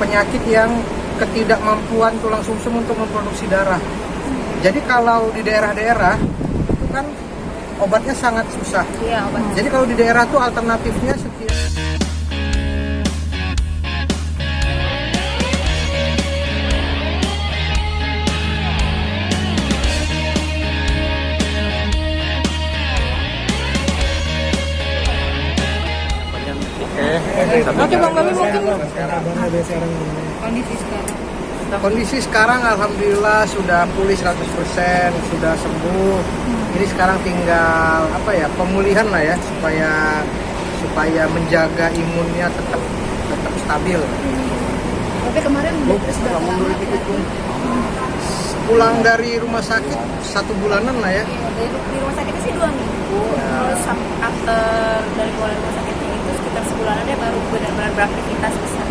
penyakit yang ketidakmampuan tulang sumsum untuk memproduksi darah. Jadi kalau di daerah-daerah itu kan obatnya sangat susah. Iya, obat. Jadi kalau di daerah tuh alternatifnya Oke Bang Babi, mungkin kondisi sekarang alhamdulillah sudah pulih 100%, sudah sembuh. Ini sekarang tinggal pemulihan lah ya, supaya menjaga imunnya tetap stabil. Tapi kemarin sudah Pulang dari rumah sakit 1 bulanan lah ya. di rumah sakitnya sih 2 minggu. Terus after dari keluar rumah sakitnya itu sekitar sebulanan dia baru benar-benar beraktivitas besar.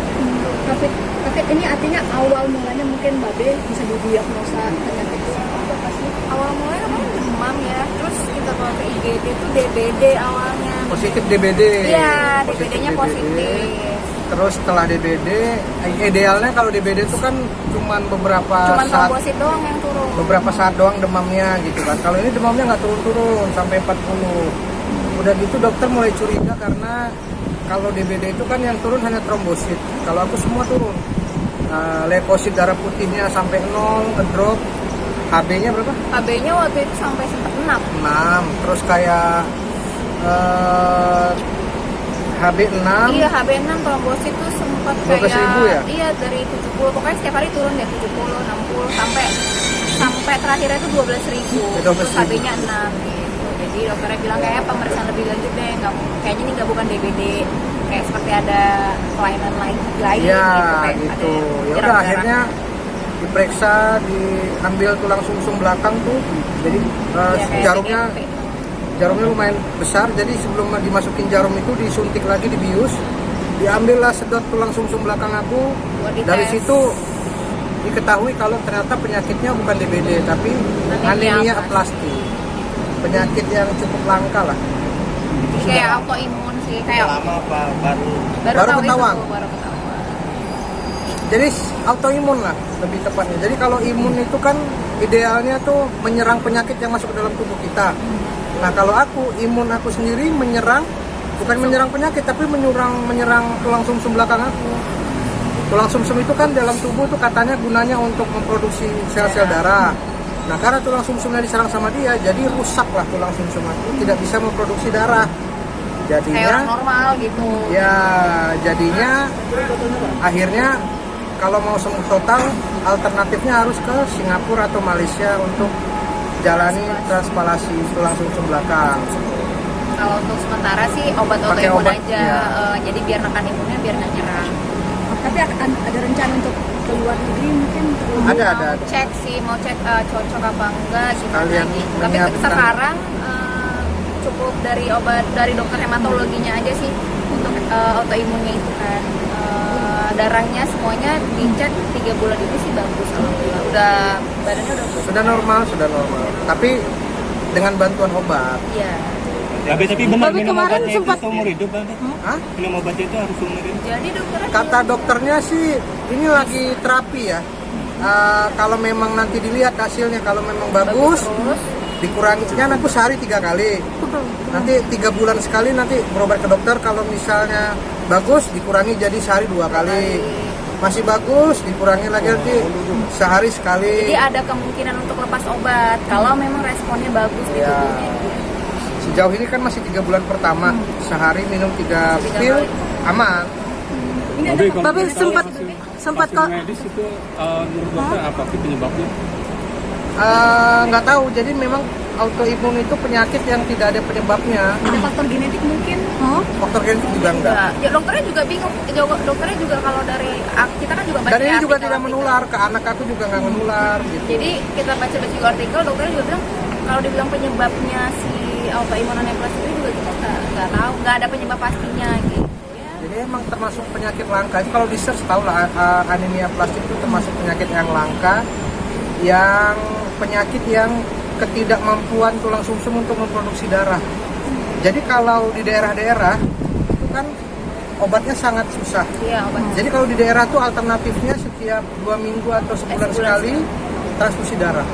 COVID ini artinya awal mulanya mungkin Babe bisa didiagnosa penyakit apa sih? Awal mulanya kan demam ya, terus kita bawa ke IGD itu DBD awalnya. Positif DBD. Iya, DBD-nya positif. Terus setelah DBD, idealnya kalau DBD itu kan cuman saat trombosit doang yang turun. Beberapa saat doang demamnya gitu kan. Kalau ini demamnya nggak turun-turun sampai 40. Udah gitu dokter mulai curiga karena kalau DBD itu kan yang turun hanya trombosit. Kalau aku semua turun. Leukosit darah putihnya sampai 0, ngedrop. HB-nya berapa? HB-nya waktu itu sampai sempat 6. Terus kayak HB 6. Iya, HB 6 trombosit tuh sempat kayak 12.000 ya? Iya, dari 70. Pokoknya setiap hari turun deh 70, 60 sampai terakhirnya itu 12.000. Terus HB-nya 6 gitu. Jadi dokternya bilang kayak pemeriksaan lebih lanjut deh, kayaknya ini nggak bukan DBD. Kayak seperti ada kelainan lain ya, gitu. Ya udah akhirnya diperiksa, diambil tulang sumsum belakang tuh. Jadi jarumnya lumayan besar, jadi sebelum dimasukin jarum itu disuntik lagi, dibius, diambillah sedot tulang sumsum belakang aku. Dari situ diketahui kalau ternyata penyakitnya bukan DBD tapi anemia aplastik, penyakit yang cukup langka lah. Kayak autoimun sih, kayak lama apa baru ketahuan. Baru ketahuan. Jadi autoimun lah lebih tepatnya. Jadi kalau imun itu kan idealnya tuh menyerang penyakit yang masuk ke dalam tubuh kita. Nah kalau imun aku sendiri bukan menyerang penyakit tapi menyerang tulang sumsum belakang aku. Tulang sumsum itu kan dalam tubuh tuh katanya gunanya untuk memproduksi sel-sel darah. Nah karena tulang sumsumnya diserang sama dia, jadi rusaklah tulang sumsum aku, tidak bisa memproduksi darah. Jadinya kayak orang normal gitu. Ya jadinya akhirnya kalau mau sembuh total alternatifnya harus ke Singapura atau Malaysia untuk jalani transplantasi tulang sumsum belakang. Kalau untuk sementara sih obat autoimun aja, jadi biar nekan imunnya biar nggak nyerang. Tapi ada rencana untuk keluar negeri mungkin? Ada. Cek sih, mau cek cocok apa enggak gimana gitu. Tapi menyiapkan. sekarang cukup dari obat dari dokter hematologinya aja sih untuk autoimunnya itu kan. Darahnya semuanya dicek 3 bulan itu sih bagus, alhamdulillah. Badannya sudah normal. Tapi dengan bantuan obat. Iya. Ya, tapi benar minum kemarin obatnya sempat itu seumur hidup kan? Minum obatnya itu harus seumur hidup. Jadi Kata dokternya sih ini lagi terapi ya. Kalau memang nanti dilihat hasilnya, kalau memang bagus dikurangi. Kan aku sehari 3 kali. Nanti 3 bulan sekali nanti berobat ke dokter. Kalau misalnya bagus dikurangi jadi sehari 2 kali. Masih bagus dikurangi lagi nanti sehari sekali. Jadi ada kemungkinan untuk lepas obat kalau memang responnya bagus di tubuhnya. Sejauh ini kan masih 3 bulan pertama, sehari minum 3 pil aman. Babe sempat kok medis itu menurut dokter apa sih penyebabnya? Nggak tahu. Jadi memang autoimun itu penyakit yang tidak ada penyebabnya. Ada faktor genetik mungkin? Faktor genetik juga enggak. Ya, dokternya juga bingung. Dokternya juga kalau dari kita kan juga baca. Dan ini juga tidak menular ke anak aku juga nggak menular. Gitu. Jadi kita baca artikel, dokternya juga bilang kalau dibilang penyebabnya si autoimun anaplastik itu juga kita nggak tahu, nggak ada penyebab pastinya gitu. Jadi emang termasuk penyakit langka. Kalau di search tahu lah anemia aplastik itu termasuk penyakit yang langka, yang penyakit yang ketidakmampuan tulang sumsum untuk memproduksi darah. Jadi kalau di daerah-daerah itu kan obatnya sangat susah. Iya, obat. Jadi kalau di daerah tuh alternatifnya setiap 2 minggu atau sebulan sekali transfusi darah.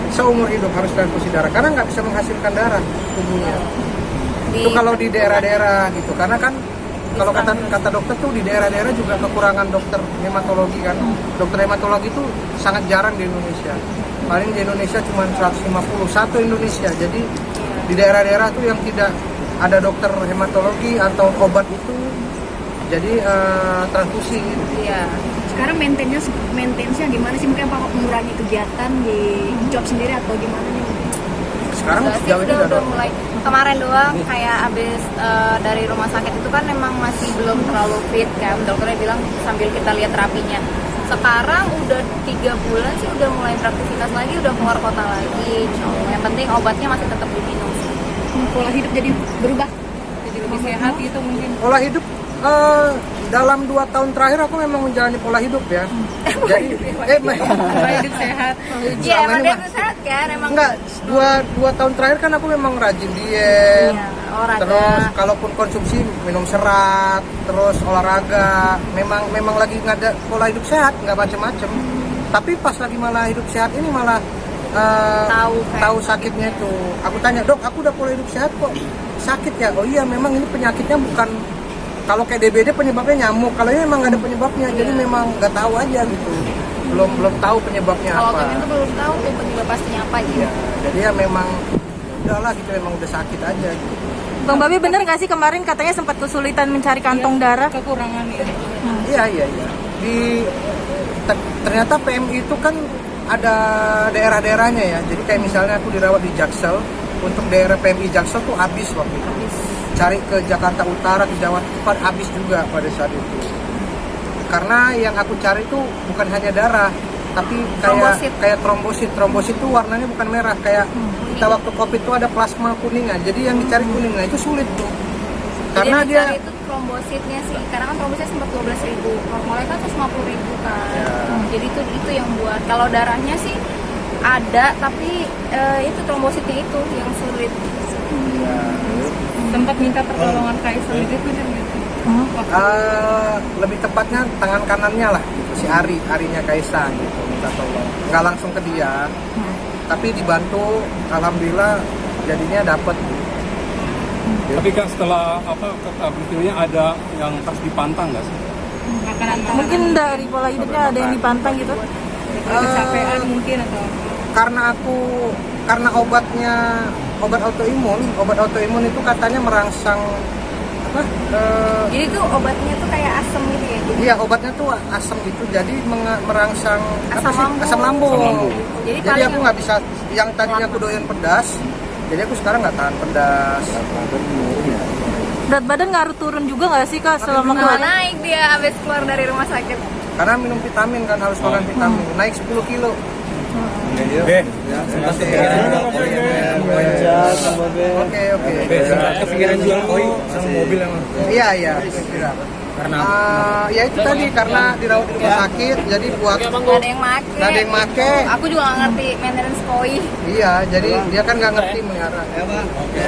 Seumur hidup harus transfusi darah karena nggak bisa menghasilkan darah tubuhnya. Itu kalau di daerah-daerah gitu. Karena kan kalau kata dokter tuh di daerah-daerah juga kekurangan dokter hematologi kan. Dokter hematologi itu sangat jarang di Indonesia. Paling di Indonesia cuma 151 Indonesia. Jadi di daerah-daerah tuh yang tidak ada dokter hematologi atau obat itu jadi transfusi gitu. Iya. Sekarang maintenance-nya gimana sih? Mungkin apa mengurangi kegiatan di job sendiri atau gimana nih? Sekarang Udah sih, sejauh ini udah mulai kemarin doang kayak abis dari rumah sakit itu kan memang masih belum terlalu fit kan, dokternya bilang sambil kita lihat terapinya. Sekarang udah 3 bulan sih udah mulai beraktivitas lagi, udah keluar kota lagi, insyaallah. Yang penting obatnya masih tetap diminum. Pola hidup jadi berubah. Jadi lebih sehat gitu mungkin. pola hidup dalam 2 tahun terakhir aku memang menjalani pola hidup ya. Jadi Pola hidup sehat. Iya, emang dia tuh sehat kan, emang. enggak, 2 tahun terakhir kan aku memang rajin diet. Iya, olahraga. Terus kalaupun konsumsi minum serat, terus olahraga, memang lagi nggak ada pola hidup sehat, nggak macem-macem. Tapi pas lagi malah hidup sehat ini malah tahu sakitnya itu. Aku tanya, "Dok, aku udah pola hidup sehat kok sakit ya?" "Oh iya, memang ini penyakitnya bukan kalau kayak DBD penyebabnya nyamuk. Kalau ini memang nggak ada penyebabnya, jadi memang nggak tahu aja gitu. Belum tahu penyebabnya Kalau apa." autoimun tuh belum tahu tuh penyebab pastinya apa gitu. Ya, jadi ya memang udahlah gitu, memang udah sakit aja gitu. Bang Babe bener nggak sih kemarin katanya sempat kesulitan mencari kantong darah? Kekurangan ya. Iya. Ternyata PMI itu kan ada daerah-daerahnya ya. Jadi kayak misalnya aku dirawat di Jaksel, untuk daerah PMI Jaksel tuh habis waktu itu. Cari ke Jakarta Utara, ke Jawa Timur habis juga pada saat itu. Karena yang aku cari itu bukan hanya darah, tapi kayak trombosit. Trombosit itu warnanya bukan merah, kayak kita waktu COVID itu ada plasma kuningan. Jadi yang dicari kuning, nah itu sulit tuh. Karena Jadi dia itu trombositnya sih, karena kan trombositnya sempat 12.000, normalnya kan 150.000 kan. Jadi itu yang buat. Kalau darahnya sih ada, tapi itu trombositnya itu yang sulit. Sempat minta pertolongan Kaisar gitu kan gitu. Lebih tepatnya tangan kanannya lah, si Arinya Kaisang gitu, minta tolong. Nggak langsung ke dia, tapi dibantu, alhamdulillah jadinya dapet. Tapi kan setelah peristiwanya ada yang pas dipantang nggak sih? Mungkin dari pola hidupnya ada yang dipantang gitu. Kecapean mungkin atau Karena obat autoimun itu katanya merangsang jadi tuh obatnya tuh kayak asam gitu ya. iya, obatnya tuh asam gitu, jadi merangsang asam lambung. Jadi aku nggak bisa, yang tadinya aku doyan pedas, jadi aku sekarang nggak tahan pedas. Berat badan ngaruh turun juga nggak sih Kak selama keluar? Naik dia abis keluar dari rumah sakit. Karena minum vitamin kan, harus makan vitamin, naik 10 kilo. Oke. Kepikiran jual koi sama mobil emang. Iya. Karena ya itu tadi, karena dirawat di rumah sakit, jadi buat Nggak ada yang make. Aku juga nggak ngerti maintenance koi. Iya, jadi dia kan nggak ngerti melihara. Oke.